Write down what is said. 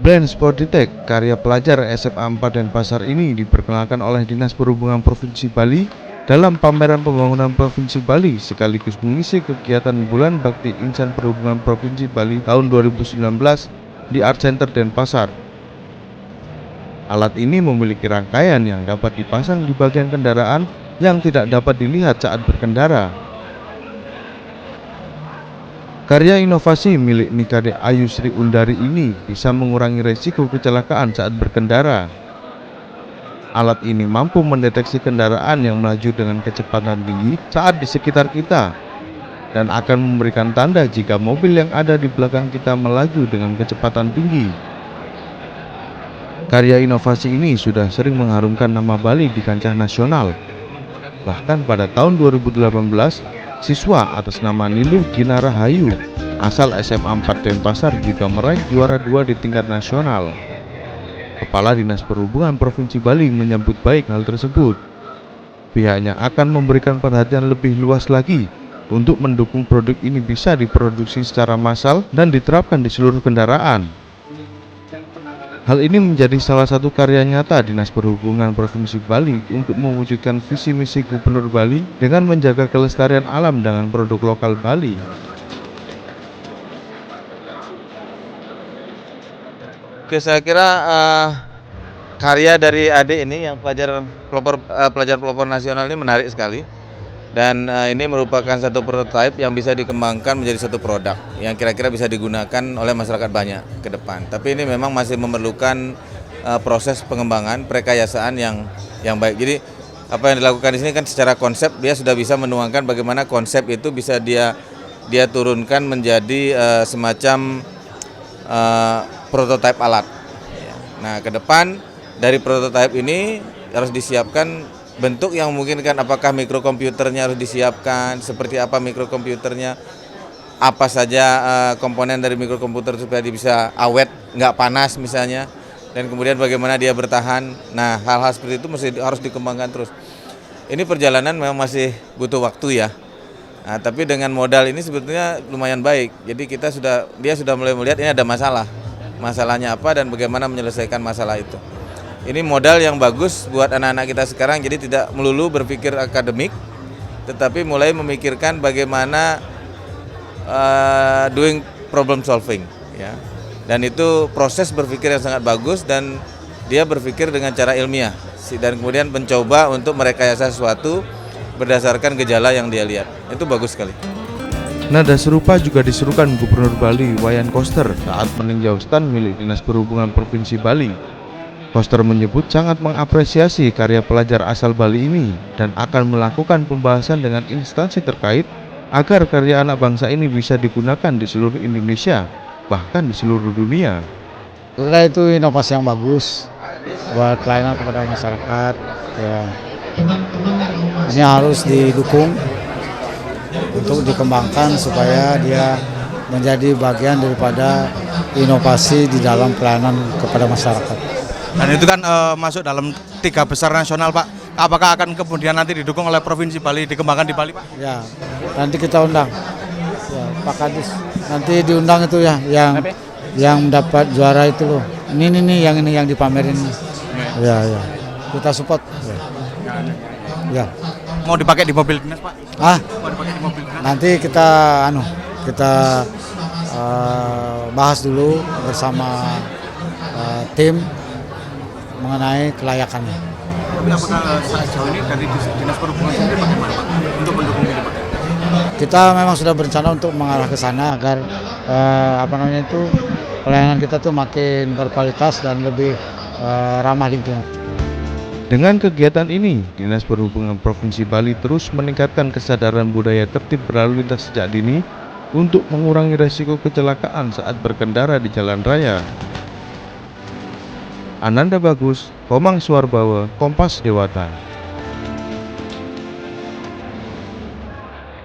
Blind Spot Detect karya pelajar SMA 4 Denpasar ini diperkenalkan oleh Dinas Perhubungan Provinsi Bali dalam pameran pembangunan Provinsi Bali sekaligus mengisi kegiatan Bulan Bakti Insan Perhubungan Provinsi Bali tahun 2019 di Art Center Denpasar. Alat ini memiliki rangkaian yang dapat dipasang di bagian kendaraan yang tidak dapat dilihat saat berkendara. Karya inovasi milik Nikade Ayu Sri Undari ini bisa mengurangi resiko kecelakaan saat berkendara. Alat ini mampu mendeteksi kendaraan yang melaju dengan kecepatan tinggi saat di sekitar kita dan akan memberikan tanda jika mobil yang ada di belakang kita melaju dengan kecepatan tinggi. Karya inovasi ini sudah sering mengharumkan nama Bali di kancah nasional. Bahkan pada tahun 2018, siswa atas nama Niluh Gina Rahayu asal SMA 4 Denpasar juga meraih juara 2 di tingkat nasional. Kepala Dinas Perhubungan Provinsi Bali menyambut baik hal tersebut. Pihaknya akan memberikan perhatian lebih luas lagi untuk mendukung produk ini bisa diproduksi secara massal dan diterapkan di seluruh kendaraan. Hal ini menjadi salah satu karya nyata Dinas Perhubungan Provinsi Bali untuk mewujudkan visi misi Gubernur Bali dengan menjaga kelestarian alam dengan produk lokal Bali. Oke, saya kira karya dari adik ini yang pelajar pelopor nasional ini menarik sekali. Dan ini merupakan satu prototipe yang bisa dikembangkan menjadi satu produk yang kira-kira bisa digunakan oleh masyarakat banyak ke depan. Tapi ini memang masih memerlukan proses pengembangan, perekayasaan yang baik. Jadi apa yang dilakukan di sini kan secara konsep dia sudah bisa menuangkan bagaimana konsep itu bisa dia turunkan menjadi semacam prototipe alat. Nah, ke depan dari prototipe ini harus disiapkan bentuk yang memungkinkan, apakah mikrokomputernya harus disiapkan, seperti apa mikrokomputernya, apa saja komponen dari mikrokomputer supaya dia bisa awet, nggak panas misalnya, dan kemudian bagaimana dia bertahan. Nah, hal-hal seperti itu harus dikembangkan terus. Ini perjalanan memang masih butuh waktu ya. Nah, tapi dengan modal ini sebetulnya lumayan baik. Jadi dia sudah mulai melihat ini ada masalah. Masalahnya apa dan bagaimana menyelesaikan masalah itu. Ini modal yang bagus buat anak-anak kita sekarang, jadi tidak melulu berpikir akademik, tetapi mulai memikirkan bagaimana doing problem solving, ya. Dan itu proses berpikir yang sangat bagus dan dia berpikir dengan cara ilmiah dan kemudian mencoba untuk merekayasa sesuatu berdasarkan gejala yang dia lihat. Itu bagus sekali. Nada serupa juga diserukan Gubernur Bali Wayan Koster saat meninjau stand milik Dinas Perhubungan Provinsi Bali. Koster menyebut sangat mengapresiasi karya pelajar asal Bali ini dan akan melakukan pembahasan dengan instansi terkait agar karya anak bangsa ini bisa digunakan di seluruh Indonesia, bahkan di seluruh dunia. Karena itu inovasi yang bagus buat pelayanan kepada masyarakat. Ya. Ini harus didukung untuk dikembangkan supaya dia menjadi bagian daripada inovasi di dalam pelayanan kepada masyarakat. Dan itu kan masuk dalam 3 besar nasional, Pak. Apakah akan kemudian nanti didukung oleh Provinsi Bali, dikembangkan di Bali, Pak? Ya, nanti kita undang. Ya, Pak Kadis. Nanti diundang itu ya, yang mendapat juara itu loh. Ini yang dipamerin. Ya. Kita support. Ya. Mau dipakai di mobil dinas, Pak? Mau dipakai di mobil dinas? Nanti kita bahas dulu bersama tim mengenai kelayakannya. Tapi apakah sejauh ini dari Dinas Perhubungan sendiri bagaimana, Pak, untuk mendukung ini, Pak? Kita memang sudah berencana untuk mengarah ke sana agar pelayanan kita tuh makin berkualitas dan lebih ramah lingkungan. Dengan kegiatan ini, Dinas Perhubungan Provinsi Bali terus meningkatkan kesadaran budaya tertib berlalu lintas sejak dini untuk mengurangi resiko kecelakaan saat berkendara di jalan raya. Ananda Bagus, Komang Suarbawa, Kompas Dewata.